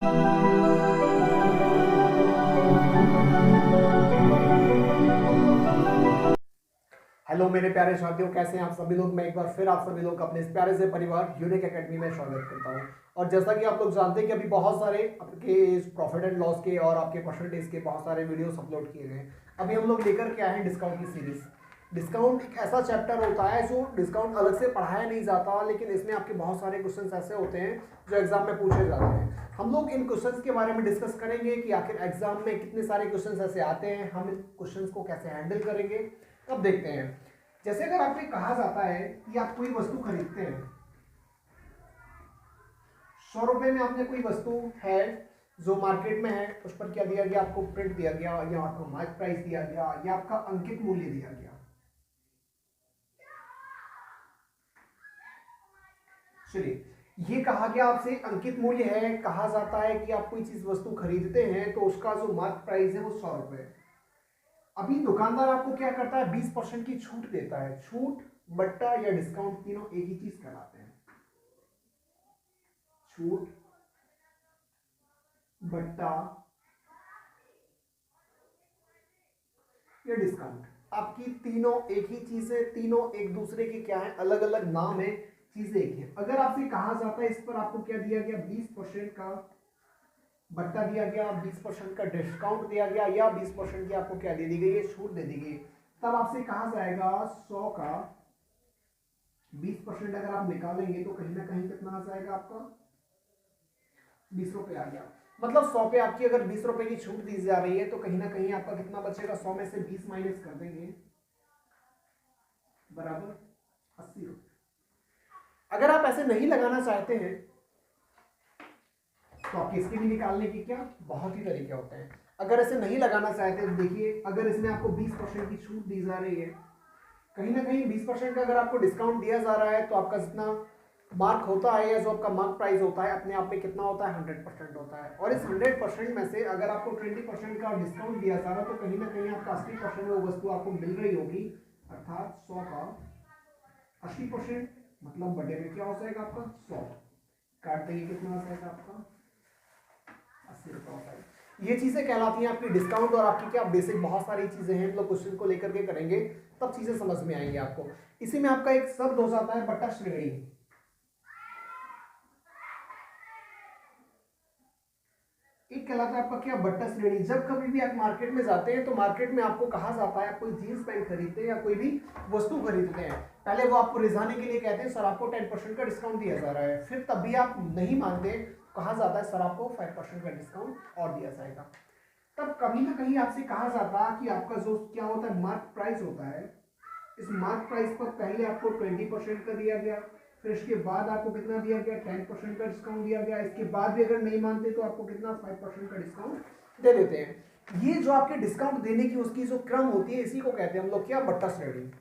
Hello मेरे प्यारे साथियों, कैसे हैं आप सभी लोग। मैं एक बार फिर आप सभी लोग अपने इस प्यारे से परिवार यूनिक एकेडमी में स्वागत करता हूं। और जैसा कि आप लोग जानते हैं कि अभी बहुत सारे आपके इस प्रॉफिट एंड लॉस के और आपके परसेंटेज के बहुत सारे वीडियोस अपलोड किए गए हैं। अभी हम लोग लेकर के आए हैं डिस्काउंट की सीरीज। डिस्काउंट एक ऐसा चैप्टर होता है जो डिस्काउंट अलग से पढ़ाया नहीं जाता, लेकिन इसमें आपके बहुत सारे क्वेश्चन ऐसे होते हैं जो एग्जाम में पूछे जाते हैं। हम लोग इन क्वेश्चंस के बारे में डिस्कस करेंगे कि आखिर एग्जाम में कितने सारे क्वेश्चंस ऐसे आते हैं, हम इन क्वेश्चंस को कैसे हैंडल करेंगे। अब देखते हैं। जैसे अगर आपसे कहा जाता है कि आप कोई वस्तु खरीदते हैं, 100 रुपए में आपने कोई वस्तु है जो मार्केट में है, उस पर क्या दिया गया, आपको प्रिंट दिया गया या आपको मार्क प्राइस दिया गया या आपका अंकित मूल्य दिया गया। चलिए, ये कहा गया आपसे अंकित मूल्य है। कहा जाता है कि आप कोई चीज वस्तु खरीदते हैं तो उसका जो मार्क प्राइस है वो 100 रुपए है। अभी दुकानदार आपको क्या करता है, 20% की छूट देता है। छूट, बट्टा या डिस्काउंट तीनों एक ही चीज कहलाते हैं। छूट, बट्टा या डिस्काउंट, आपकी तीनों एक ही चीज है। तीनों एक दूसरे के क्या है, अलग अलग नाम है, चीजें एक है। अगर आपसे कहा जाता है इस पर आपको क्या दिया गया, 20% का बट्टा दिया गया, 20% का डिस्काउंट दिया गया या 20% की आपको क्या दे दी गई है, छूट दे दी गई, तब आपसे कहा जाएगा 100 का 20% अगर आप निकालेंगे तो कहीं ना कहीं कितना आ जाएगा, आपका 20 रुपए आ गया। मतलब 100 पे आपकी अगर 20 रुपए की छूट दी जा रही है तो कहीं ना कहीं आपका कितना बचेगा, 100 में से 20 माइनस कर देंगे बराबर 80 रुपए। अगर आप ऐसे नहीं लगाना चाहते हैं तो आपके इसके भी निकालने की क्या बहुत ही तरीके होते हैं। अगर ऐसे नहीं लगाना चाहते तो देखिए, अगर इसमें आपको 20% की छूट दी जा रही है, कहीं ना कहीं 20% का अगर आपको डिस्काउंट दिया जा रहा है तो आपका जितना मार्क होता है या जो आपका मार्क प्राइस होता है अपने आप में कितना होता है, 100% होता है। और इस 100% में से अगर आपको 20% का डिस्काउंट दिया जा रहा है तो कहीं ना कहीं आपका 80% वो वस्तु आपको मिल रही होगी। अर्थात 100 का 80% मतलब बड़े में क्या हो जाएगा, आपका 100 काट देंगे, कितना हो जाएगा आपका 80 रुपये होता है। ये चीजें कहलाती हैं आपकी डिस्काउंट। और आपकी क्या बेसिक बहुत सारी चीजें हैं, मतलब क्वेश्चन को लेकर के करेंगे तब चीजें समझ में आएंगी आपको। इसी में आपका एक शब्द हो जाता है बट्टा श्रेणी। एक कहलाता है आपका क्या, बट्टा श्रेणी। जब कभी भी आप मार्केट में जाते हैं तो मार्केट में आपको कहा जाता है, आप कोई जींस पैंट खरीदते हैं या कोई भी वस्तु खरीदते हैं, पहले वो आपको रिझाने के लिए कहते हैं सर आपको 10% का डिस्काउंट दिया जा रहा है। फिर तब भी आप नहीं मानते, कहा जाता है सर आपको 5% का डिस्काउंट और दिया जाएगा। तब कहीं ना कहीं आपसे कहा जाता है कि आपका जो क्या होता है, मार्क प्राइस होता है, इस मार्क प्राइस पर पहले आपको 20% का दिया गया, फिर इसके बाद आपको कितना दिया गया, 10% का डिस्काउंट दिया गया। इसके बाद भी अगर नहीं मानते तो आपको कितना 5% का डिस्काउंट दे देते हैं। ये जो आपके डिस्काउंट देने की उसकी जो क्रम होती है, इसी को कहते हैं हम लोग क्या, बट्टा श्रेणी।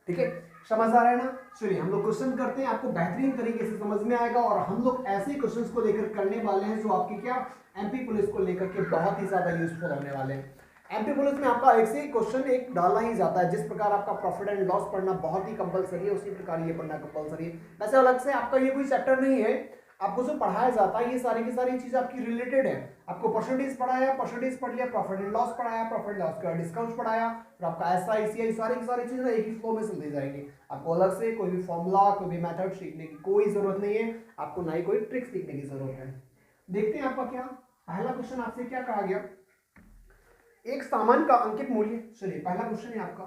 ठीक है, समझ आ रहा है ना। चलिए हम लोग क्वेश्चन करते हैं, आपको बेहतरीन तरीके से समझ में आएगा। और हम लोग ऐसे क्वेश्चंस को लेकर करने वाले हैं जो आपकी क्या, एमपी पुलिस को लेकर के बहुत ही ज्यादा यूजफुल होने वाले हैं। एमपी पुलिस में आपका एक से क्वेश्चन एक डालना ही जाता है। जिस प्रकार आपका प्रॉफिट एंड लॉस पढ़ना बहुत ही कंपलसरी है, उसी प्रकार ये पढ़ना कंपलसरी है। वैसे अलग से आपका ये कोई चैप्टर नहीं है, आपको जो पढ़ाया जाता है ये सारी की सारी चीजें आपकी रिलेटेड है। आपको परसेंटेज पढ़ाया, परसेंटेज पढ़ लिया, प्रॉफिट एंड लॉस पढ़ाया, प्रॉफिट लॉस का डिस्काउंट पढ़ाया, फिर आपका एसआईसीआई, सारी की सारी चीजें एक ही फ्लो में चलती जाएंगी। आपको अलग से कोई भी फॉर्मूला, कोई भी मेथड सीखने की कोई जरूरत नहीं है, आपको ना ही कोई ट्रिक सीखने की जरूरत है। देखते हैं आपका क्या पहला क्वेश्चन आपसे क्या कहा गया, एक सामान का अंकित मूल्य। चलिए पहला क्वेश्चन है आपका,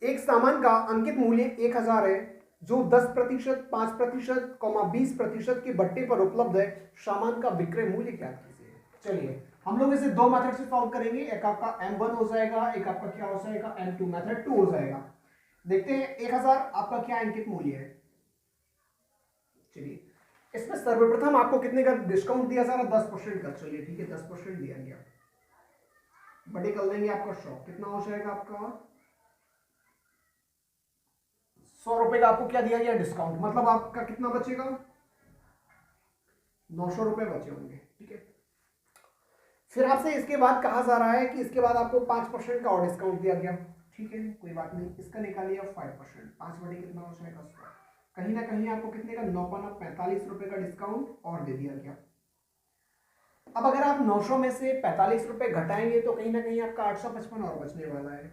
एक सामान का अंकित मूल्य 1000 है जो 10%, 5%, 20% के बट्टे पर उपलब्ध है। सामान का विक्रय मूल्य क्या कीजिए। चलिए हम लोग इसे दो मेथड से सॉल्व करेंगे, एक आपका M1 हो जाएगा, एक आपका क्या हो जाएगा, M2, मेथड 2 हो जाएगा। देखते हैं 1000 आपका क्या अंकित मूल्य है। चलिए इसमें सर्वप्रथम आपको कितने का डिस्काउंट दिया जा रहा है, 10% का। चलिए ठीक है, 10% दिया गया, बड़े कर लेंगे आपका 100, कितना हो जाएगा आपका 100 रुपए का आपको क्या दिया गया, डिस्काउंट। मतलब आपका कितना बचेगा, 900 रुपए बचे होंगे। ठीक है, फिर आपसे इसके बाद कहा जा रहा है कि इसके बाद आपको 5% का और डिस्काउंट दिया गया। ठीक है कोई बात नहीं, इसका निकालिए 5%, 5 बटे कितना हो जाएगा 100। कहीं ना कहीं आपको कितने का, 9 45 रुपए का डिस्काउंट और दे दिया गया। अब अगर आप 900 में से 45 रुपए घटाएंगे तो कहीं ना कहीं आपका 855 और बचने वाला है।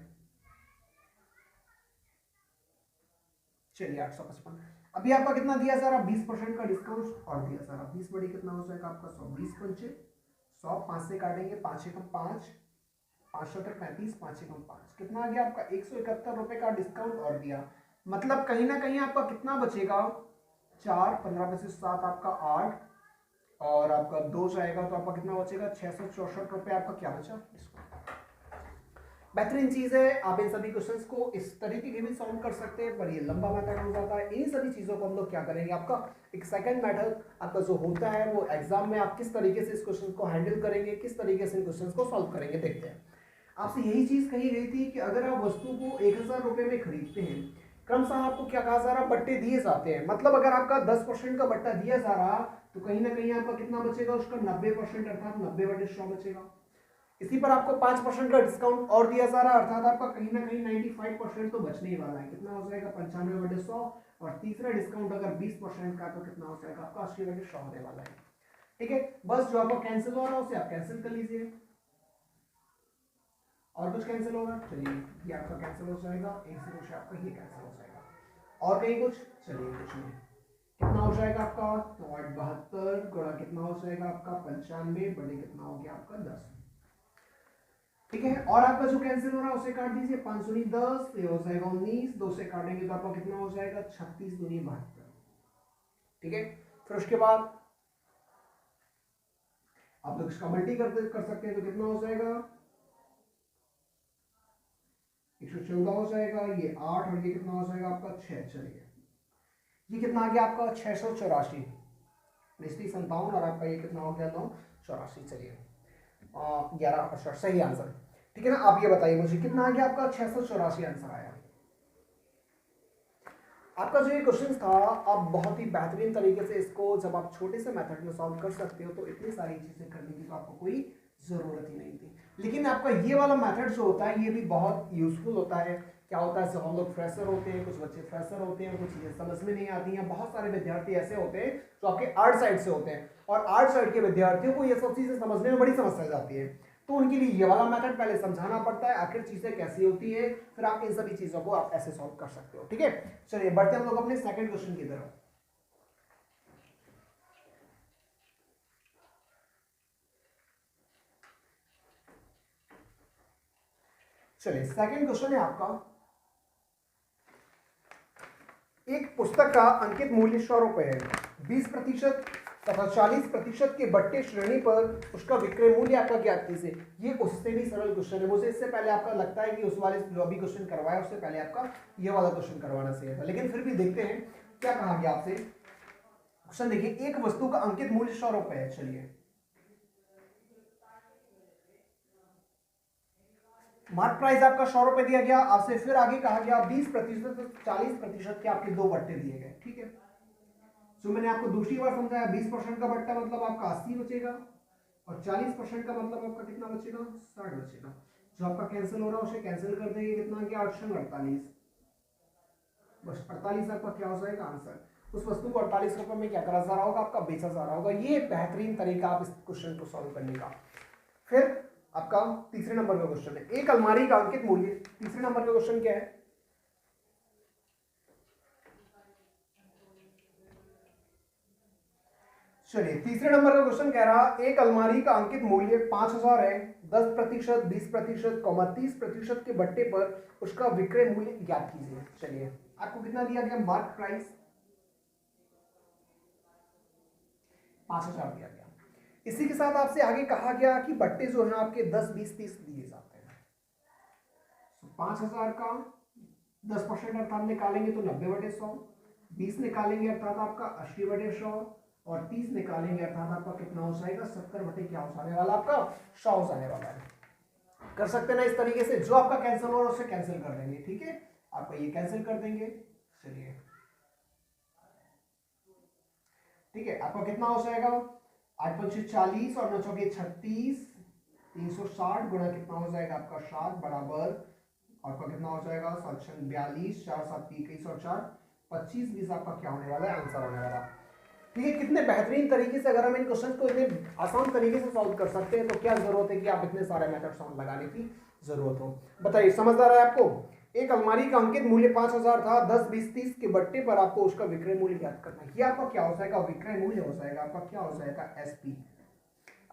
चलिए 855। अभी आपका कितना दिया सर? 20% का डिस्काउंट और दिया सर। 20 बड़ी कितना हो जाएगा आपका? 100। 20 पंचे 100, 5 से काटेंगे, 5 एकम 5, 5 तक 35, 5 एकम 5, कितना आ गया आपका? 171 रुपए का डिस्काउंट और दिया। मतलब कहीं ना कहीं आपका कितना बचेगा? 4, 15 में से 7 आपका 8, और आपका 2 जाएगा तो आपका कितना बचेगा? 664 रुपए आपका क्या बचा? डिस्काउंट। बेहतरीन चीज है। आप इन सभी क्वेश्चंस को इस तरीके के भी सॉल्व कर सकते हैं, पर ये लंबा मेथड हो जाता है। इन सभी चीजों को हम लोग क्या करेंगे, आपका एक सेकंड मेथड आपका जो होता है वो एग्जाम में आप किस तरीके से इस क्वेश्चन को हैंडल करेंगे, किस तरीके से इन क्वेश्चंस को सॉल्व करेंगे, देखते हैं। आपसे यही चीज कही गई थी कि अगर आप वस्तु को 1000 रुपए में खरीदते हैं, क्रमशः आपको क्या कहा जा रहा? बट्टे दिए जाते हैं। मतलब अगर आपका 10% का बट्टा दिया जा रहा तो कहीं ना कहीं आपका कितना बचेगा? उसका 90%, अर्थात 90/100 बचेगा। इसी पर आपको 5% का डिस्काउंट और दिया जा रहा है, अर्थात आपका कहीं ना कहीं 95% तो बचने ही वाला है। कितना हो जाएगा? 95/100। और तीसरा डिस्काउंट अगर 20% का तो कितना हो जाएगा आपका? 80/100 होने वाला है। ठीक है, बस जो आपको कैंसिल हो रहा है उसे आप कैंसिल कर लीजिए। और कुछ कैंसिल होगा? चलिए ये आपका कैंसिल हो जाएगा, 1 0 से आपका ये कैंसिल हो जाएगा। और कहीं कुछ? चलिए कुछ नहीं। कितना हो जाएगा आपका? तो 872 गुणा कितना हो जाएगा आपका? 95 बड़े कितना हो गया आपका? 10। ठीक है, और आपका जो कैंसिल हो रहा है उसे काट दीजिए। 5 दूनी 10, ये हो जाएगा 19, 2 से काटेंगे तो आपका कितना हो जाएगा? 36 दूनी 72। ठीक है, फिर उसके बाद आप लोग इसका मल्टी कर सकते हैं तो कितना हो जाएगा? 114 हो जाएगा, ये 8, और ये कितना हो जाएगा आपका? 6। चलिए ये कितना आ गया आपका? 684, 57 और आपका ये कितना हो गया? 984। चलिए 11, अच्छा सही आंसर। ठीक है ना, आप ये बताइए मुझे कितना आ गया आपका? 684 आंसर आया। आपका जो ये क्वेश्चन था, आप बहुत ही बेहतरीन तरीके से इसको जब आप छोटे से मेथड में सॉल्व कर सकते हो तो इतनी सारी चीजें करने की तो आपको कोई जरूरत ही नहीं थी। लेकिन आपका ये वाला मेथड जो होता है ये भी बहुत यूजफुल होता है। क्या होता है, जब हम लोग फ्रेशर होते हैं, कुछ बच्चे फ्रेशर होते हैं, कुछ चीजें समझ में नहीं आती हैं, बहुत सारे विद्यार्थी ऐसे होते हैं जो आपके आर्ट साइड से होते हैं, और आर्ट साइड के विद्यार्थियों को ये सब चीजें समझने में बड़ी समस्या जाती है। तो उनके लिए ये वाला मेथड पहले समझाना पड़ता है, आखिर चीजें कैसी होती है, फिर आप इन सभी चीजों को आप ऐसे सॉल्व कर सकते हो। ठीक है, चलिए बढ़ते हम लोग अपने सेकंड क्वेश्चन की तरफ। चलिए सेकंड क्वेश्चन है आपका, एक पुस्तक का अंकित मूल्य 100 रुपए है। 20% तथा 40% के बट्टे श्रेणी पर उसका विक्रय मूल्य आपका ज्ञात कीजिए। ये उससे भी सरल क्वेश्चन है। मुझे इससे पहले आपका लगता है कि उस वाले जो अभी क्वेश्चन करवाया उससे पहले आपका ये वाला क्वेश्चन करवाना चाहिए था, लेकिन फिर भी देखते हैं क्या कहा गया आपसे। क्वेश्चन देखिए, एक वस्तु का अंकित मूल्य 100 रुपए है। चलिए मार्क प्राइस आपका 100 रुपए दिया गया आपसे, फिर आगे कहा गया 20% 40% के आपके 2 बट्टे दिए गए। ठीक है, तो मैंने आपको दूसरी बार समझाया, 20% का बट्टा मतलब आपका 80 बचेगा, और 40% का मतलब आपका कितना बचेगा? 60 बचेगा। जो आपका कैंसिल हो रहा है उसे कैंसिल कर देंगे, कितना गया? 848। बस 48 आपका क्या हो जाएगा? आंसर। उस वस्तु को 48 रुपए में क्या करा जा रहा होगा? आपका बेचा जा रहा होगा। ये बेहतरीन तरीका आप इस क्वेश्चन को सॉल्व करने का। फिर आपका तीसरे नंबर का क्वेश्चन है, एक अलमारी का अंकित मूल्य। तीसरे नंबर का क्वेश्चन क्या है? चलिए तीसरे नंबर का क्वेश्चन कह रहा, एक अलमारी का अंकित मूल्य 5000 है। 10%, 20%, 30% के बट्टे पर उसका विक्रय मूल्य ज्ञात कीजिए। चलिए आपको कितना दिया गया? मार्क प्राइस 5000 दिया गया। इसी के साथ आपसे आगे कहा गया कि बट्टे जो है आपके 10, 20, 30 दिए जाते हैं। 5000 का 10% अर्थात निकालेंगे तो 90/100, 20 निकालेंगे अर्थात आपका 80/100, और 30 निकालेंगे अर्थात आपका कितना हो जाएगा? 70 बटे क्या हो जाने वाला? आपका 100 हो जाने वाला है। कर सकते हैं ना इस तरीके से, जो आपका कैंसिल हो रहा है उसे कैंसिल कर देंगे। ठीक है, आपका ये कैंसिल कर देंगे। चलिए ठीक है, आपका कितना हो जाएगा? 8 5 40 और 9 चौके 36, 360 गुणा कितना हो जाएगा आपका? 7 बराबर आपका कितना हो जाएगा? 7 42, 4 7 21 और 4 25, 20 आपका क्या होने वाला है? आंसर होने वाला। ठीक है, कितने बेहतरीन तरीके से अगर हम इन क्वेश्चन को इतने आसान तरीके से सॉल्व कर सकते हैं तो क्या जरूरत है कि आप इतने सारे मेथड लगाने की जरूरत हो। बताइए, समझदार है आपको। एक अलमारी का अंकित मूल्य 5000 था, 10, 20, 30 के बट्टे पर आपको उसका विक्रय मूल्य ज्ञात करना है। ये आपका क्या हो जाएगा, विक्रय मूल्य हो जाएगा, आपका क्या हो जाएगा, एसपी।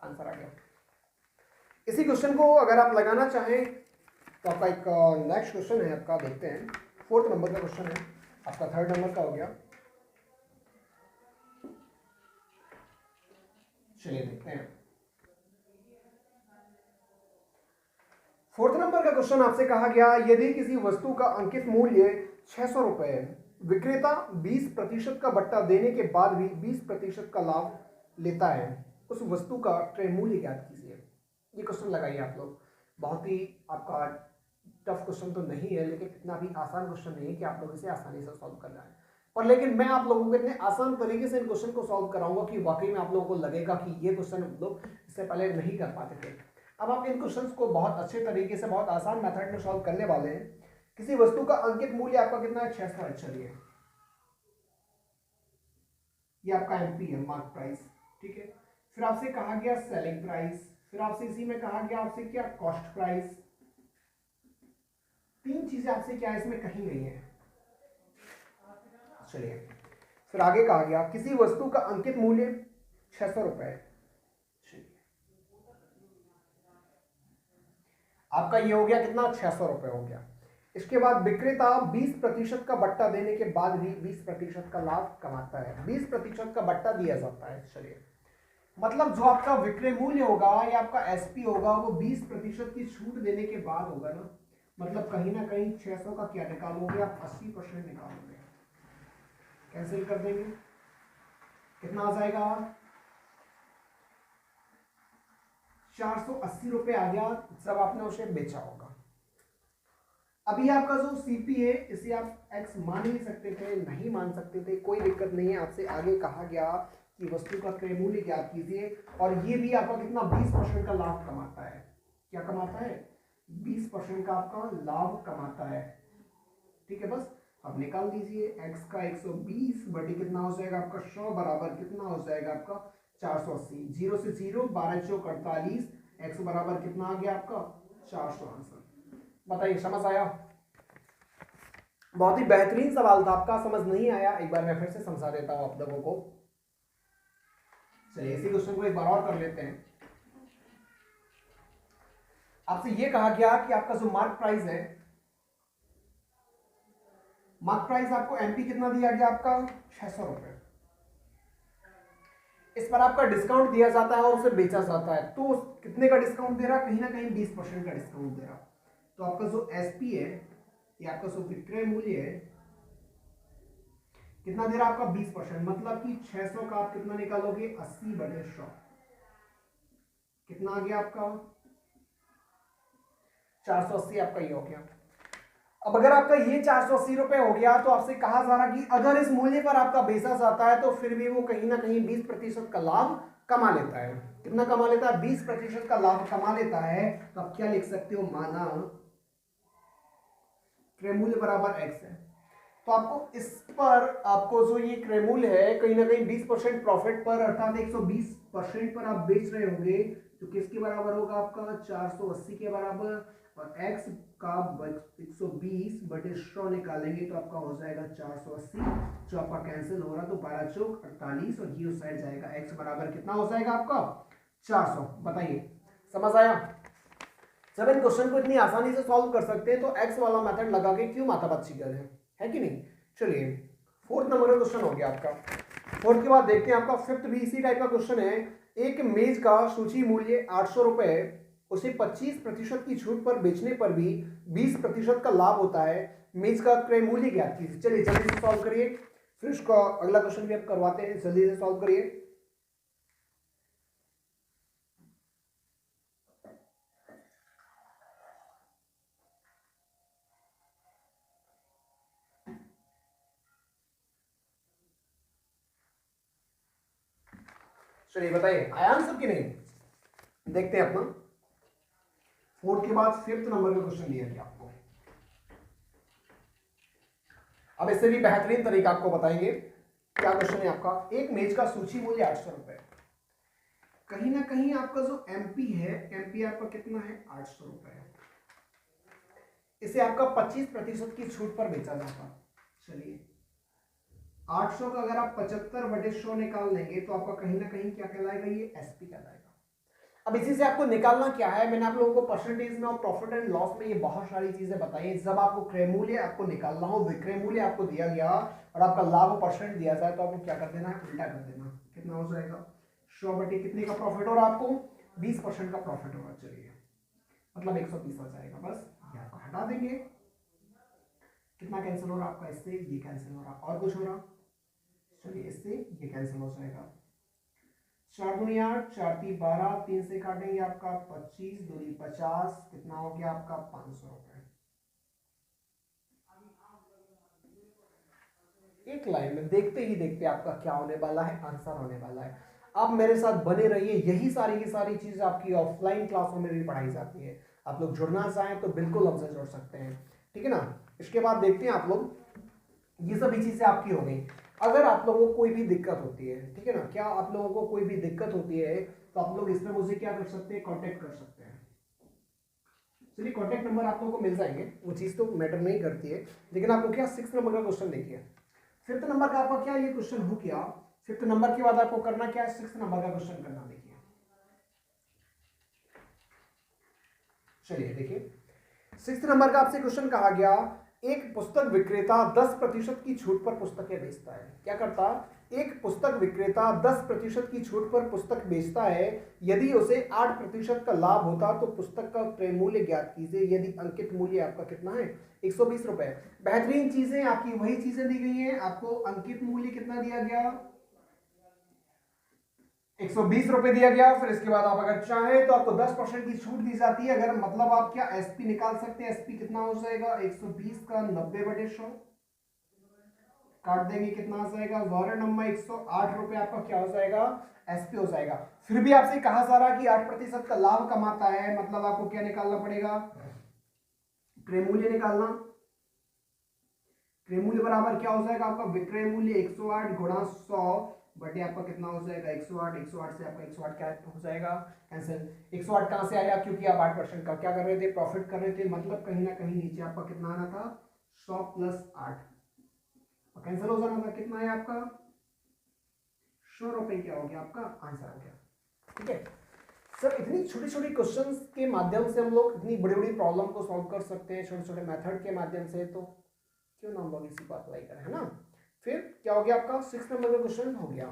आंसर आ गया। इसी क्वेश्चन को अगर आप लगाना चाहें तो आपका एक नेक्स्ट क्वेश्चन है आपका, देखते हैं 4th नंबर का क्वेश्चन है आपका, 3rd नंबर का हो गया। चलिए देखते हैं 4th नंबर का क्वेश्चन आपसे कहा गया, यदि किसी वस्तु का अंकित मूल्य 600 रुपए है, विक्रेता 20% का बट्टा देने के बाद भी 20% का लाभ लेता है, उस वस्तु का क्रय मूल्य ज्ञात कीजिए। ये क्वेश्चन लगाइए आप लोग। बहुत ही आपका टफ क्वेश्चन तो नहीं है, लेकिन इतना भी आसान क्वेश्चन नहीं है कि आप लोग इसे आसानी से सॉल्व कर जाए। पर लेकिन मैं आप लोगों को इतने आसान तरीके से इन क्वेश्चन को सॉल्व कराऊंगा कि वाकई में आप लोगों को लगेगा कि ये क्वेश्चन हम लोग इससे पहले नहीं कर पाते थे। अब आप इन क्वेश्चंस को बहुत अच्छे तरीके से बहुत आसान मेथड में सॉल्व करने वाले हैं। किसी वस्तु का अंकित मूल्य आपका कितना है, 600 है। चलिए, ये आपका एमपी है, मार्क प्राइस, ठीक है। फिर आपसे कहा गया सेलिंग प्राइस, फिर आपसे इसी में कहा गया आपसे क्या, कॉस्ट प्राइस। 3 चीजें आपसे क्या है, इसमें कहीं नहीं है। चलिए, फिर आगे कहा गया किसी वस्तु का अंकित मूल्य 600 रुपए। आपका ये हो गया कितना, 600 रुपए हो गया। इसके बाद विक्रेता 20% का बट्टा देने के बाद भी 20% का लाभ कमाता है। 20% का बट्टा दिया जाता है। चलिए, मतलब जो आपका विक्रय मूल्य होगा या आपका एसपी होगा वो 20% की छूट देने के बाद होगा ना। मतलब कहीं ना कहीं 600 का क्या निकालोगे आप, 80% निकालोगे। कैंसिल कर देंगे, कितना आ जाएगा, 480 रुपए आ गया जब आपने उसे बेचा होगा। अभी आपका जो सीपी है इसे आप एक्स मान ही सकते थे, नहीं मान सकते थे, कोई दिक्कत नहीं है। आपसे आगे कहा गया कि वस्तु का क्रय मूल्य ज्ञात कीजिए, और ये भी आपका कितना, 20% का लाभ कमाता है। क्या कमाता है, 20% का आपका लाभ कमाता है। ठीक है, बस अब निकाल दीजिए। एक्स का 120 बटे कितना हो जाएगा आपका 100 बराबर कितना हो जाएगा आपका 480। 0 से 0, 12 चौक 48, एक्स बराबर कितना आ गया आपका 400। आंसर बताइए, समझ आया। बहुत ही बेहतरीन सवाल था आपका। समझ नहीं आया, एक बार मैं फिर से समझा देता हूं आप लोगों को। चलिए, इसी क्वेश्चन को एक बार और कर लेते हैं। आपसे यह कहा गया कि आपका जो मार्क प्राइस है, मार्क प्राइस आपको एमपी कितना दिया गया आपका 600 रुपए। इस पर आपका डिस्काउंट दिया जाता है और उसे बेचा जाता है, तो कितने का डिस्काउंट दे रहा, कहीं ना कहीं 20% का डिस्काउंट दे रहा। तो आपका जो एसपी है, ये आपका जो विक्रय मूल्य है, कितना दे रहा आपका 20%। मतलब कि 600 का आप कितना निकालोगे, 80 बटे 100। कितना आ गया आपका 480। आपका ये हो गया। अब अगर आपका ये 480 रुपए हो गया तो आपसे कहा जा रहा कि अगर इस मूल्य पर आपका बेचा जाता है तो फिर भी वो कहीं ना कहीं 20% का लाभ कमा लेता है। कितना कमा लेता है, 20% का लाभ कमा लेता है। तो आप क्या लिख सकते हो, माना क्रय मूल्य बराबर एक्स है, तो आपको इस पर आपको जो ये क्रय मूल्य है कहीं ना कहीं 20% प्रॉफिट पर, अर्थात 120% पर आप बेच रहे होंगे, तो किसके बराबर होगा आपका 480 के बराबर। और x का 120 बटे 100 निकालेंगे तो आपका हो जाएगा 480, जो आपका कैंसिल हो रहा, तो 12 चौक 48 और ये उस साइड जाएगा। x बराबर कितना हो जाएगा आपका 400। बताइए, समझ आया। जब इन क्वेश्चन को इतनी आसानी से सॉल्व कर सकते हैं तो x वाला मेथड लगा के क्यों माथापच्ची कर है कि नहीं। चलिए, 4th नंबर का क्वेश्चन हो गया आपका। 4th के बाद देखते हैं आपका 5th भी इसी टाइप का क्वेश्चन है। एक मेज का सूची मूल्य 800 रुपए है, उसे 25% की छूट पर बेचने पर भी 20% का लाभ होता है। मेज का क्रय मूल्य ज्ञात कीजिए। चलिए जल्दी से सॉल्व करिए, फिर उसका अगला क्वेश्चन भी आप करवाते हैं। जल्दी से सॉल्व करिए। चलिए बताइए, आया आंसर कि नहीं। देखते हैं अपना 4th के बाद 5th नंबर का क्वेश्चन दिया गया आपको। अब इससे भी बेहतरीन तरीका आपको बताएंगे। क्या क्वेश्चन है आपका, एक मेज का सूची मूल्य 800 रुपए। कहीं ना कहीं आपका जो एमपी है, एमपी आपका कितना है 800 रुपए। इसे आपका 25% की छूट पर बेचा जाता। चलिए 800 का अगर आप 75/100 निकाल लेंगे तो आपका कहीं ना कहीं क्या कहलाएगा, ये एसपी कहलाएगा। अब इसी से आपको निकालना क्या है, मैंने आप लोगों को परसेंटेज में और प्रॉफिट एंड लॉस में ये बहुत सारी चीजें बताई हैं। जब आपको क्रय मूल्य आपको निकालना हो, विक्रय मूल्य आपको दिया गया और आपका लाभ परसेंट दिया जाए तो आपको क्या कर देना है, उल्टा कर देना। कितना हो जाएगा 100 कितने का प्रॉफिट हो रहा है आपको, 20% का प्रॉफिट होगा। चलिए मतलब 120 आ जाएगा। बस ये आपको हटा देंगे। कितना कैंसिल हो रहा है आपका, इससे ये कैंसिल हो रहा, और कुछ हो रहा, चलिए इससे ये कैंसिल हो जाएगा। 4 दूनी 8, 4 × 12, 3 से काटेंगे आपका 25, दूनी 50, कितना हो गया आपका 500 रुपए। एक लाइन में देखते ही देखते आपका क्या होने वाला है, आंसर होने वाला है। आप मेरे साथ बने रहिए, यही सारी की सारी चीज आपकी ऑफलाइन क्लासों में भी पढ़ाई जाती है। आप लोग जुड़ना चाहें तो बिल्कुल हमसे जुड़ सकते हैं, ठीक है ना। इसके बाद देखते हैं आप लोग, ये सभी चीजें आपकी हो गई। अगर आप लोगों को कोई भी दिक्कत होती है, ठीक है ना, क्या आप लोगों को कोई भी दिक्कत होती है तो आप लोग इसमें मुझे क्या कर सकते हैं, कांटेक्ट कर सकते हैं। चलिए कांटेक्ट नंबर आप लोगों को मिल जाएंगे, वो चीज तो मैटर नहीं करती है। लेकिन आपको क्या 6 नंबर का क्वेश्चन देखिए, 5th नंबर का आपका क्या ये क्वेश्चन हो गया। 5th नंबर के बाद आपको करना क्या है, 6th नंबर का क्वेश्चन करना। देखिए चलिए देखिए 6th नंबर का आपसे क्वेश्चन कहा गया, एक पुस्तक विक्रेता 10% की छूट पर पुस्तकें बेचता है। क्या करता, एक पुस्तक विक्रेता 10% की छूट पर पुस्तक बेचता है। यदि उसे 8% का लाभ होता तो पुस्तक का क्रय मूल्य ज्ञात कीजिए। यदि अंकित मूल्य आपका कितना है 120 रुपए। बेहतरीन चीजें आपकी वही चीजें दी गई हैं। आपको अंकित मूल्य कितना दिया गया, 120 रुपए दिया गया। फिर इसके बाद आप अगर चाहें तो आपको 10% की छूट दी जाती है। अगर मतलब आप क्या एसपी निकाल सकते हैं, एसपी कितना हो जाएगा 120 का 90/100 काट देंगे, कितना आ जाएगा वारंट नंबर 108 रुपए आपका क्या हो जाएगा, एसपी हो जाएगा। फिर भी आपसे कहा जा रहा कि 8% का लाभ कमाता है, मतलब आपको क्या निकालना पड़ेगा, क्रय मूल्य निकालना। क्रय मूल्य बराबर क्या हो जाएगा आपका, विक्रय मूल्य 108 गुणा 100 बटे आपका कितना हो जाएगा 108। 108 से आपका 108 क्या हो जाएगा, कैंसिल। 108 कहां से आया, क्योंकि आप 8% का क्या कर रहे थे, प्रॉफिट कर रहे थे, मतलब कहीं ना कहीं नीचे आपका कितना आना था 100 + 8, कैंसिल हो जाना था। कितना है आपका 100 रुपए, क्या हो गया आपका आंसर हो गया। ठीक है सर, इतनी छोटी छोटी क्वेश्चंस के माध्यम से हम लोग इतनी बड़ी बड़ी प्रॉब्लम को सॉल्व कर सकते हैं, छोटे छोटे मेथड के माध्यम से, तो क्यों ना हम लोग इसी को अप्लाई करें, है ना। फिर क्या हो गया आपका 6 नंबर का क्वेश्चन हो गया।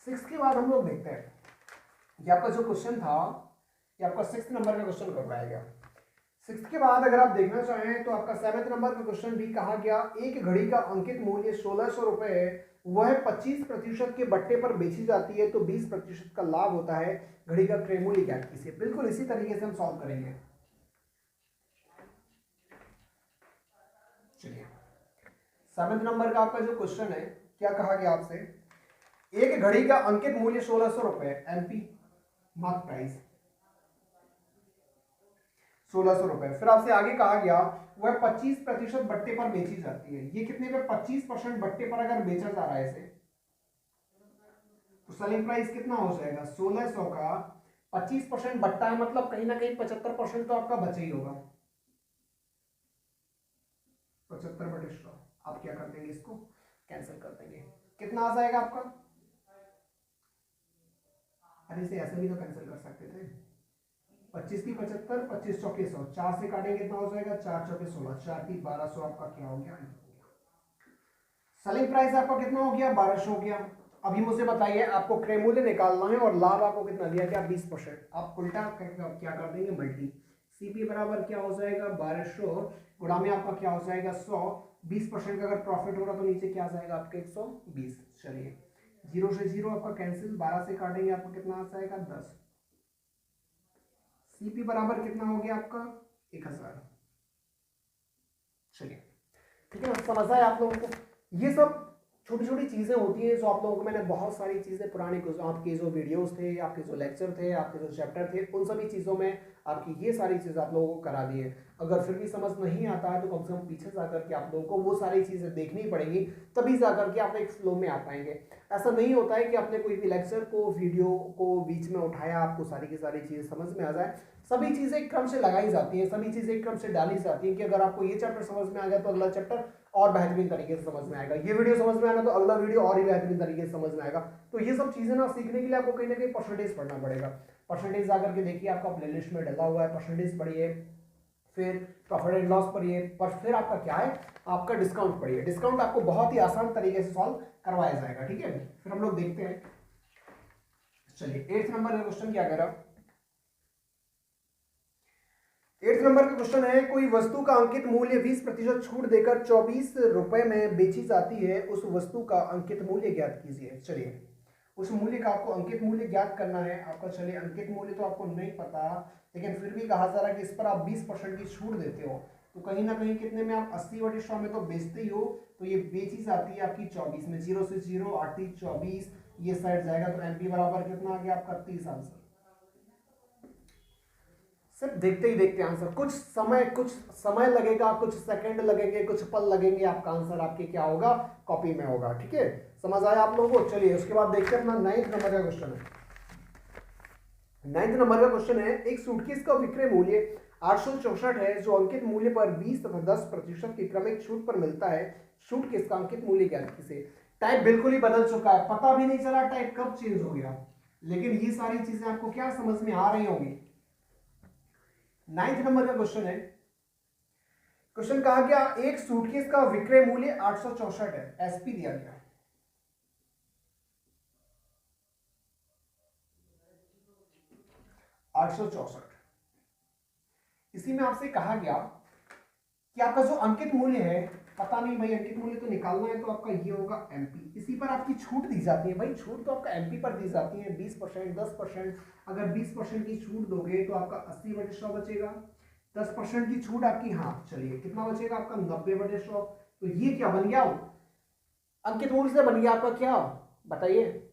6 के बाद हम लोग देखते हैं, ये आपका जो क्वेश्चन था ये आपका 6 नंबर का क्वेश्चन करवाया गया। 6 के बाद अगर आप देखना चाहें तो आपका 7 नंबर का क्वेश्चन भी कहा गया, एक घड़ी का अंकित मूल्य 1600 रुपए है, वह 25% के बट्टे पर बेची जाती है तो 20% का लाभ होता है, घड़ी का क्रय मूल्य ज्ञात कीजिए। बिल्कुल इसी तरीके से हम सॉल्व करेंगे। चलिए 7 नंबर का आपका जो क्वेश्चन है, क्या कहा गया आपसे, एक घड़ी का अंकित मूल्य 1600 रुपए, एमपी मार्क प्राइस 1600 रुपए। फिर आपसे आगे कहा गया वह 25% बट्टे पर बेची जाती है। ये कितने पे, 25% बट्टे पर अगर बेचा जा रहा है इसे, तो सेलिंग प्राइस कितना हो जाएगा 1600 का 25% बट्टा है, मतलब कहीं ना कहीं 75% तो आपका बचा ही होगा। 75/100 आप क्या कर देंगे, इसको कैंसिल कर देंगे, कितना आ जाएगा आपका, अरे इसे ऐसे भी तो कैंसिल कर सकते थे, 25 की 75, 25 चौके 100, 4 से काटेंगे कितना हो जाएगा 4 चौके 16, 4 की 1200 आपका क्या हो गया, सेलिंग प्राइस आपका कितना हो गया 1200 हो गया। अभी मुझे बताइए आपको क्रय मूल्य निकालना है और लाभ आपको कितना दिया गया 20%, आप उल्टा क्या कर देंगे मल्टी, सीपी बराबर क्या हो जाएगा 1200 गुणा में आपका क्या हो जाएगा 100, 20% का अगर प्रॉफिट हो रहा तो नीचे क्या आ जाएगा आपका 120। चलिए 0 से 0 आपका कैंसिल, 12 से काटेंगे आपको कितना आ जाएगा 10, सीपी बराबर कितना हो गया आपका 1000। चलिए ठीक है, समझ आया आप लोगों को। ये सब छोटी छोटी चीज़ें होती हैं जो आप लोगों को मैंने बहुत सारी चीज़ें पुराने आपके जो वीडियोस थे, आपके जो लेक्चर थे, आपके जो चैप्टर थे, उन सभी चीज़ों में आपकी ये सारी चीज़ें आप लोगों को करा दी है। अगर फिर भी समझ नहीं आता है तो कम से कम पीछे जाकर के आप लोगों को वो सारी चीज़ें देखनी पड़ेंगी, तभी जाकर के आप एक फ्लो में आ पाएंगे। ऐसा नहीं होता है कि आपने कोई भी लेक्चर को, वीडियो को बीच में उठाया, आपको सारी की सारी चीज़ें समझ में आ जाए। सभी चीज़ें एक क्रम से लगाई जाती हैं, सभी चीज़ें एक क्रम से डाली जाती हैं कि अगर आपको ये चैप्टर समझ में आ गया तो अगला चैप्टर और बेहतरीन तरीके से समझ में आएगा, ये वीडियो समझ में आएगा तो अगला वीडियो और ही बेहतरीन तरीके से समझ में आएगा। तो ये सब चीज़ें ना सीखने के लिए आपको कहीं ना कहीं परसेंटेज पढ़ना पड़ेगा। परसेंटेज जाकर के देखिए, आपका प्लेलिस्ट में डला हुआ है, परसेंटेज पढ़िए, फिर प्रॉफिट एंड लॉस पढ़िए, पर फिर आपका क्या है, आपका डिस्काउंट पढ़िए। डिस्काउंट आपको बहुत ही आसान तरीके से सॉल्व करवाया जाएगा, ठीक है। फिर हम लोग देखते हैं, चलिए 8th नंबर का क्वेश्चन क्या कह रहा है। 8th नंबर का क्वेश्चन है, कोई वस्तु का अंकित मूल्य 20% छूट देकर 24 रुपए में बेची जाती है, उस वस्तु का अंकित मूल्य ज्ञात कीजिए। चलिए उस मूल्य का आपको अंकित मूल्य ज्ञात करना है आपका। चलिए अंकित मूल्य तो आपको नहीं पता, लेकिन फिर भी कहा जा रहा है कि इस पर आप 20% की छूट देते हो, तो कहीं ना कहीं कितने में, आप 80/100 में तो बेचते ही हो, तो ये बेची जाती है आपकी 24 में। 0 से 0 8 24, ये साइड जाएगा तो एमपी बराबर कितना आ गया आपका 30 आंसर। सिर्फ देखते ही देखते आंसर, कुछ समय लगेगा, कुछ सेकंड लगेंगे, कुछ पल लगेंगे, आपका आंसर आपके क्या होगा, कॉपी में होगा, ठीक है। समझ आया आप लोगों को। चलिए उसके बाद देखते हैं अपना 9th नंबर का क्वेश्चन है। 9th नंबर का क्वेश्चन है, एक सूटकेस का विक्रय मूल्य 864 है, जो अंकित मूल्य पर 20 तथा 10% की क्रमिक छूट पर मिलता है। सूटकेस का अंकित मूल्य ज्ञात कीजिए। टाइप बिल्कुल ही बदल चुका है, पता भी नहीं चला टाइप कब चेंज हो गया, लेकिन ये सारी चीजें आपको क्या समझ में आ रही होंगी। 9th नंबर का क्वेश्चन है, क्वेश्चन कहा गया एक सूटकेस का विक्रय मूल्य 864 है, एसपी दिया गया। इसी में आपसे कहा गया कि आपका जो अंकित मूल्य है, पता नहीं भाई अंकित मूल्य तो निकालना है, तो आपका ये होगा एमपी। इसी पर आपकी छूट दी जाती है भाई, छूट तो आपका एमपी पर दी जाती है 20%, 10%। अगर 20% की छूट दोगे तो आपका 80/100 बचेगा। 10% की छूट आपकी, हाँ चलिए कितना बचेगा आपका 90/100। तो ये क्या बन गया, अंकित मूल्य से बन गया आपका क्या, बताइए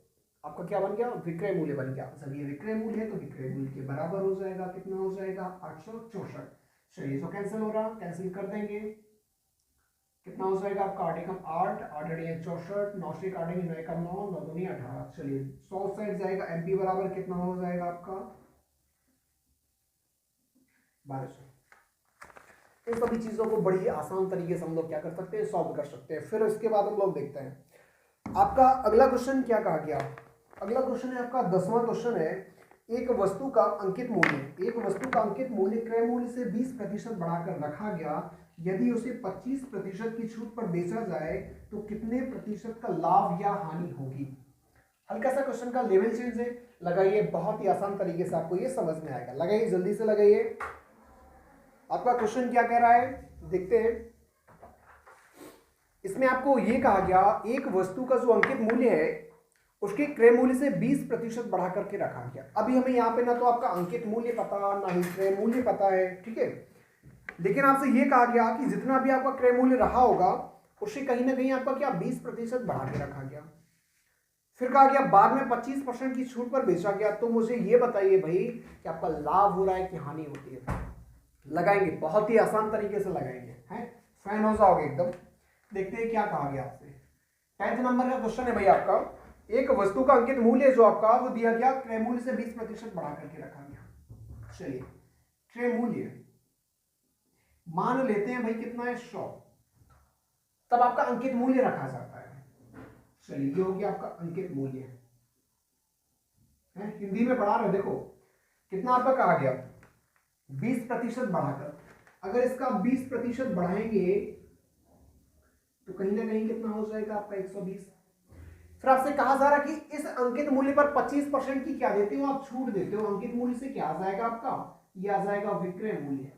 आपका क्या बन गया, विक्रय मूल्य बन गया। जब ये विक्रय मूल्य है तो विक्रय मूल्य के बराबर हो जाएगा, कितना हो जाएगा 864। चलिए तो कैंसिल हो रहा, कैंसिल कर देंगे, कितना हो जाएगा आपका 8 एकम 8, 8 8 64, 9 से काटेंगे 9 एकम 9, 9 दूनी 18। चलिए 100 साइड जाएगा, एमपी बराबर कितना हो जाएगा आपका 1200। इन सभी चीजों को बड़ी आसान तरीके से हम लोग क्या कर सकते हैं, सॉल्व कर सकते हैं। फिर उसके बाद हम लोग देखते हैं आपका अगला क्वेश्चन क्या कहा गया। अगला क्वेश्चन है आपका 10वां क्वेश्चन है, एक वस्तु का अंकित मूल्य, एक वस्तु का अंकित मूल्य क्रय मूल्य से 20% बढ़ाकर रखा गया, यदि उसे 25% की छूट पर बेचा जाए तो कितने प्रतिशत का लाभ या हानि होगी। हल्का सा क्वेश्चन का लेवल चेंज है, लगाइए बहुत ही आसान तरीके से आपको ये समझ में आएगा, लगाइए जल्दी से लगाइए। आपका क्वेश्चन क्या कह रहा है देखते हैं। इसमें आपको ये कहा गया एक वस्तु का जो अंकित मूल्य है उसके क्रय मूल्य से 20% बढ़ा करके रखा गया। अभी हमें यहाँ पे ना तो आपका अंकित मूल्य पता, ना ही क्रय मूल्य पता है, ठीक है। लेकिन आपसे ये कहा गया कि जितना भी आपका क्रय मूल्य रहा होगा उससे कहीं ना कहीं आपका क्या 20% बढ़ा के रखा गया। फिर कहा गया बाद में 25% की छूट पर बेचा गया, तो मुझे ये बताइए भाई कि आपका लाभ हो रहा है कि हानि होती है। लगाएंगे, बहुत ही आसान तरीके से लगाएंगे, हैं फैन हो जाओगे एकदम। देखते हैं क्या कहा गया आपसे। 10th नंबर का क्वेश्चन है भाई आपका, एक वस्तु का अंकित मूल्य जो आपका वो दिया गया, क्रय मूल्य से 20% बढ़ा करके रखा गया। चलिए क्रय मूल्य मान लेते हैं भाई कितना है 100, तब आपका अंकित मूल्य रखा जाता है। चलिए ये हो गया आपका अंकित मूल्य है, हिंदी में पढ़ा रहे, देखो कितना आपका कहा गया 20% बढ़ाकर। अगर इसका 20% बढ़ाएंगे तो कहीं ना कहीं कितना हो जाएगा आपका 120। फिर आपसे कहा जा रहा कि इस अंकित मूल्य पर 25% की क्या देते हो आप, छूट देते हो। अंकित मूल्य से क्या आ जाएगा आपका, ये आ जाएगा विक्रय मूल्य।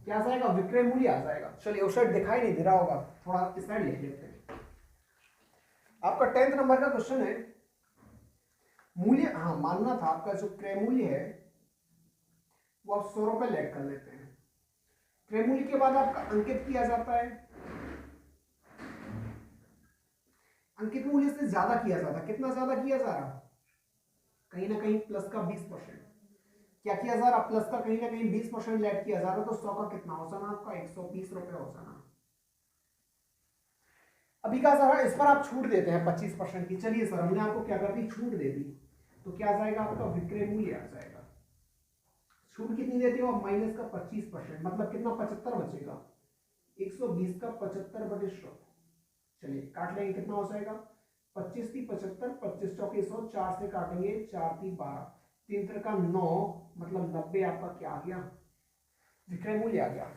क्या आ जाएगा, विक्रय मूल्य आ जाएगा। चलिए उस साइड दिखाई नहीं दे रहा होगा, थोड़ा इस साइड लिख लेते हैं। आपका 10th नंबर का क्वेश्चन है, मूल्य, हाँ मानना था आपका जो क्रय मूल्य है वो आप 100 रुपए लेट कर लेते हैं। क्रय मूल्य के बाद आपका अंकित किया जाता है, अंकित मूल्य से ज्यादा किया जाता, कितना ज्यादा किया जा रहा, कहीं ना कहीं प्लस का 20%, क्या किया जा रहा, प्लस का कहीं ना कहीं 20% लेट किया जा रहा, तो 100 का कितना हो जाना आपका 120 रुपए हो जाना। अभी क्या सर इस पर आप छूट देते हैं 25% की, चलिए सर हमने आपको क्या कर दी, छूट दे दी, तो क्या आ जाएगा आपका विक्रय मूल्य आ जाएगा। छूट कितनी देते हो आप, माइनस का 25%, मतलब कितना 75 बचेगा, 120 का 75 बटे 100, चलिए काट लेंगे कितना हो जाएगा, 25 की 75, 25 चौके 100, 4 से काटेंगे 4 की 12, 3 का 9, मतलब 90 आपका क्या आ गया, विक्रय मूल्य आ गया।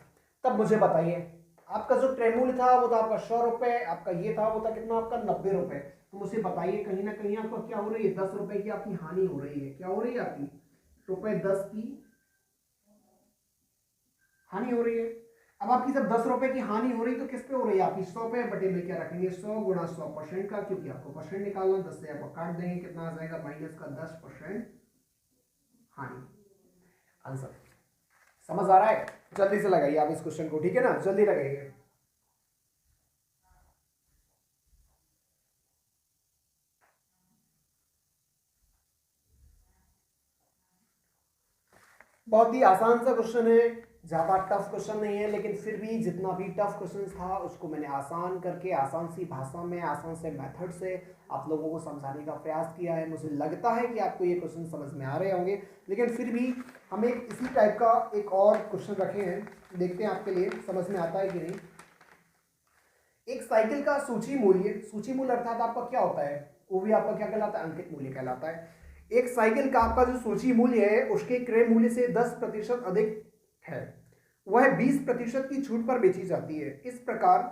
तब मुझे बताइए आपका जो क्रय मूल्य था वो था आपका 100 रुपए, आपका ये था वो था कितना आपका 90 रुपए, तो मुझे बताइए कहीं ना कहीं आपका क्या हो रही है, 10 रुपए की आपकी हानि हो रही है, क्या हो रही है आपकी, रुपए 10 की हानि हो रही है। अब आपकी जब 10 रुपए की हानि हो रही तो किस पे हो रही है आपकी, 100 पे, बटे में क्या रखेंगे 100 गुणा 100% का, क्योंकि आपको परसेंट निकालना, 10 से आपको काट देंगे, कितना आ जाएगा माइनस का 10% हानि। आंसर समझ आ रहा है, जल्दी से लगाइए आप इस क्वेश्चन को, ठीक है ना, जल्दी लगाइए। बहुत ही आसान सा क्वेश्चन है, ज्यादा टफ क्वेश्चन नहीं है, लेकिन फिर भी जितना भी टफ क्वेश्चन था उसको मैंने आसान करके आसान सी भाषा में आसान से मेथड से आप लोगों को समझाने का प्रयास किया है। मुझे लगता है कि आपको ये क्वेश्चन समझ में आ रहे होंगे, लेकिन फिर भी हम एक इसी टाइप का एक और क्वेश्चन रखे हैं, देखते हैं आपके लिए समझ में आता है कि नहीं। एक साइकिल का सूची मूल्य अर्थात आपका क्या होता है, वो भी आपका क्या कहलाता है, अंकित मूल्य कहलाता है। एक साइकिल का आपका जो सूची मूल्य है उसके क्रय मूल्य से 10% अधिक है, वह 20% की छूट पर बेची जाती है, इस प्रकार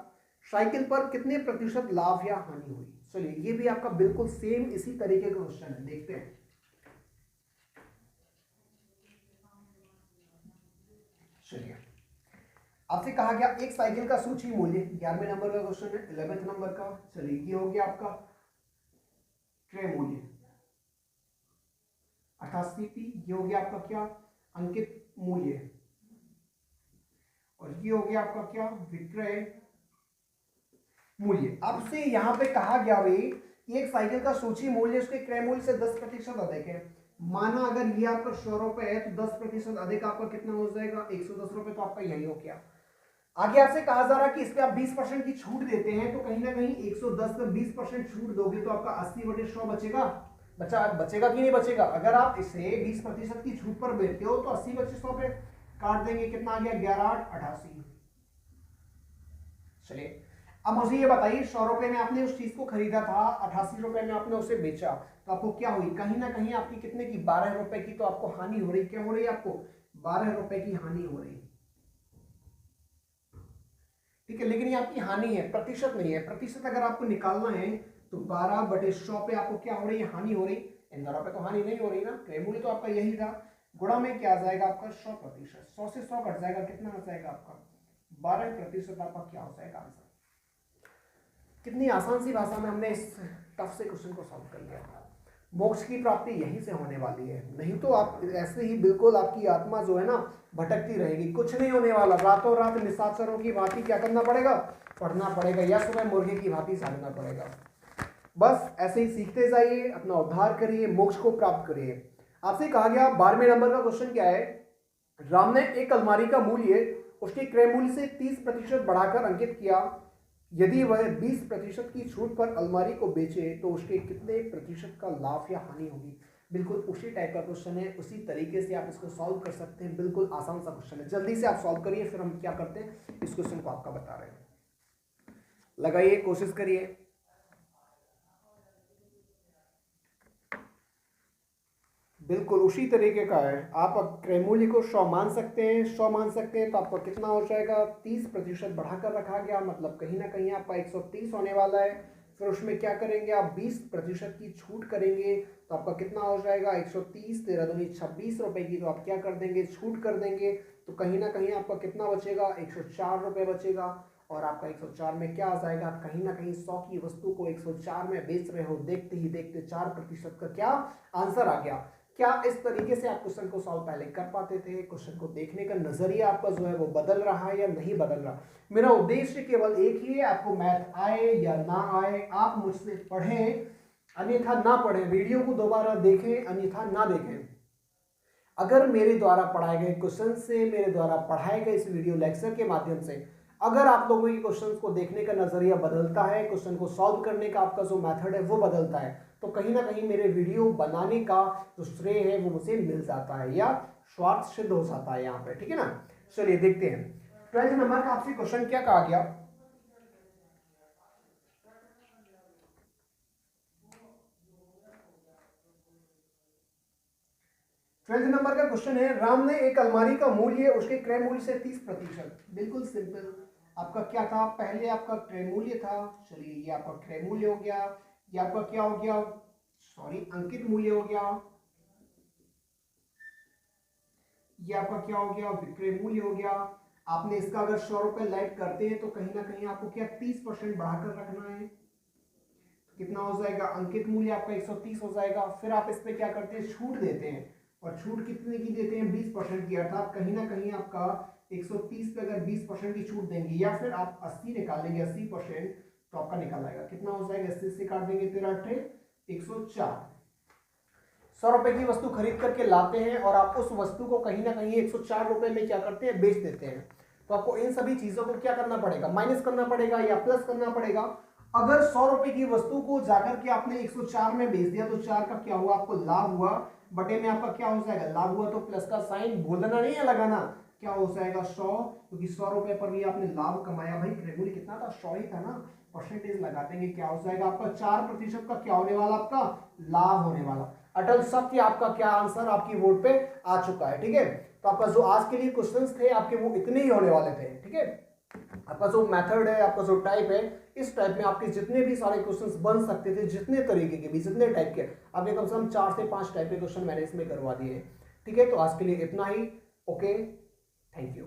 साइकिल पर कितने प्रतिशत लाभ या हानि हुई। चलिए ये भी आपका बिल्कुल सेम इसी तरीके का क्वेश्चन है, देखते हैं। चलिए आपसे कहा गया एक साइकिल का सूची मूल्य, 11वें नंबर का क्वेश्चन है, 11वें नंबर का। चलिए ये हो गया आपका क्रय मूल्य 88p, ये हो गया आपका क्या अंकित मूल्य, और ये हो गया आपका क्या विक्रय मूल्य। आपसे यहां पे कहा गया भाई कि एक साइकिल का सूची मूल्य उसके क्रय मूल्य से 10% अधिक है, माना अगर ये आपका 100 रुपए है तो 10% अधिक आपका कितना हो जाएगा 110 रुपए, तो आपका यही हो गया। आगे आपसे कहा जा रहा है कि इस पे आप 20% की छूट देते हैं, तो कहीं ना कहीं 110 पर 20% छूट दोगे तो आपका 80/100 बचेगा, बचेगा कि नहीं बचेगा। अगर आप इसे 20% की छूट पर बेचते हो तो 80/100 पे काट देंगे, कितना आ गया 11/8 88। चलिए अब मुझे ये बताइए 100 रुपए में आपने उस चीज को खरीदा था, 88 रुपए में आपने उसे बेचा, तो आपको क्या हुई, कहीं ना कहीं आपकी कितने की 12 रुपए की तो आपको हानि हो रही, क्या हो रही है आपको 12 रुपए की हानि हो रही, ठीक है। लेकिन ये आपकी हानि है, प्रतिशत नहीं है, प्रतिशत अगर आपको निकालना है तो 12/100 पे आपको क्या हो रही है, हानि हो रही, इन दोनों पे तो हानि नहीं हो रही ना, क्रय मूल्य तो आपका यही था, गुणा में क्या आ जाएगा आपका 100%, 100 से 100 घट जाएगा, कितना आ जाएगा आपका 12% आपका क्या हो जाएगा आंसर। कितनी आसान सी भाषा में हमने इस टफ से क्वेश्चन को सॉल्व कर लिया। मोक्ष की प्राप्ति यहीं से होने वाली है, नहीं तो आप ऐसे ही बिल्कुल आपकी आत्मा जो है ना भटकती रहेगी, कुछ नहीं होने वाला, रातों रात निशाचरों की भांति क्या करना पड़ेगा, पढ़ना पड़ेगा, या सुबह मुर्गे की भांति जागना पड़ेगा। बस ऐसे ही सीखते जाइए, अपना उद्धार करिए, मोक्ष को प्राप्त करिए। आपसे कहा गया 12वें नंबर का क्वेश्चन क्या है, राम ने एक अलमारी का मूल्य उसके क्रय मूल्य से 30% बढ़ाकर अंकित किया, यदि वह 20% की छूट पर अलमारी को बेचे तो उसके कितने प्रतिशत का लाभ या हानि होगी। बिल्कुल उसी टाइप का क्वेश्चन है, उसी तरीके से आप इसको सॉल्व कर सकते हैं, बिल्कुल आसान सा क्वेश्चन है, जल्दी से आप सॉल्व करिए, फिर हम क्या करते हैं इस क्वेश्चन को आपका बता रहे हैं, लगाइए कोशिश करिए। बिल्कुल उसी तरीके का है, आप क्रय मूल्य को 100 मान सकते हैं, 100 मान सकते हैं तो आपका कितना हो जाएगा 30% बढ़ाकर रखा गया, मतलब कहीं ना कहीं आपका 130 होने वाला है। फिर उसमें क्या करेंगे आप 20% की छूट करेंगे तो आपका कितना हो जाएगा 130, 13 दूनी 26 रुपए की, तो आप क्या कर देंगे छूट कर देंगे, तो कहीं ना कहीं आपका कितना बचेगा 104 रुपए बचेगा। और आपका 104 में क्या आ जाएगा, आप कहीं ना कहीं 100 की वस्तु को 104 में बेच रहे हो, देखते ही देखते 4% का क्या आंसर आ गया। क्या इस तरीके से आप क्वेश्चन को सॉल्व पहले कर पाते थे? क्वेश्चन को देखने का नजरिया आपका जो है वो बदल रहा है या नहीं बदल रहा? मेरा उद्देश्य केवल एक ही है, आपको मैथ आए या ना आए आप मुझसे पढ़ें, अन्यथा ना पढ़ें, वीडियो को दोबारा देखें अन्यथा ना देखें। अगर मेरे द्वारा पढ़ाए गए क्वेश्चन से, मेरे द्वारा पढ़ाए गए इस वीडियो लेक्चर के माध्यम से अगर आप लोगों के क्वेश्चंस को देखने का नजरिया बदलता है, क्वेश्चन को सॉल्व करने का आपका जो मेथड है वो बदलता है, तो कहीं ना कहीं मेरे वीडियो बनाने का जो श्रेय है वो मुझे मिल जाता है या स्वार्थ सिद्ध हो जाता है यहाँ पे, ठीक है ना। चलिए देखते हैं 12th नंबर का आपसे क्वेश्चन क्या कहा गया। ट्वेल्थ नंबर का क्वेश्चन है, राम ने एक अलमारी का मूल्य उसके क्रय मूल्य से 30%। बिल्कुल सिंपल, आपका क्या था, पहले आपका क्रय मूल्य था, चलिए ये आपका क्रय मूल्य हो गया, ये आपका क्या हो गया, सॉरी अंकित मूल्य हो गया, ये आपका क्या हो गया, विक्रय मूल्य हो गया। आपने इसका अगर 100 रुपए लाइट करते हैं तो कहीं ना कहीं आपको क्या 30% बढ़ाकर रखना है, कितना हो जाएगा, अंकित मूल्य आपका 130 हो जाएगा। फिर आप इस पे क्या करते हैं, छूट देते हैं, और छूट कितने की देते हैं, 20% की, अर्थात कहीं ना कहीं आपका 130 पे अगर 20% की छूट देंगे या फिर आप 80 निकालेंगे, 80% तो आपका निकल आएगा, कितना हो जाएगा, 80 से काट देंगे 13 104। 100 रुपए की वस्तु खरीद करके लाते हैं और आप उस वस्तु को कहीं ना कहीं 104 रुपए में क्या करते हैं, बेच देते हैं। तो आपको इन सभी चीजों को क्या करना पड़ेगा, माइनस करना पड़ेगा या प्लस करना पड़ेगा। अगर 100 रुपए की वस्तु को जाकर के आपने 104 में बेच दिया तो 4 का क्या हुआ, आपको लाभ हुआ, बटे में आपका क्या हो जाएगा, लाभ हुआ, तो प्लस का साइन बोलना नहीं है, लगाना, क्या हो जाएगा 100, क्योंकि 100 रुपए पर भी आपने लाभ कमाया। भाई क्रय कितना था, 100 ही था ना, परसेंटेज लगा देंगे, क्या हो जाएगा आपका 4% का क्या होने वाला, आपका लाभ होने वाला। अटल सत्य आपका क्या आंसर आपकी वोट पे आ चुका है, ठीक है। तो आपका जो आज के लिए क्वेश्चंस थे आपके वो इतने ही होने वाले थे, ठीक है। आपका जो मेथड है, आपका जो टाइप है, इस टाइप में आपके जितने भी सारे क्वेश्चंस बन सकते थे, जितने तरीके के भी, जितने टाइप के, आपने कम से कम 4 से 5 टाइप के क्वेश्चन मैंने इसमें करवा दिए हैं, ठीक है। तो आज के लिए इतना ही, ओके, थैंक यू।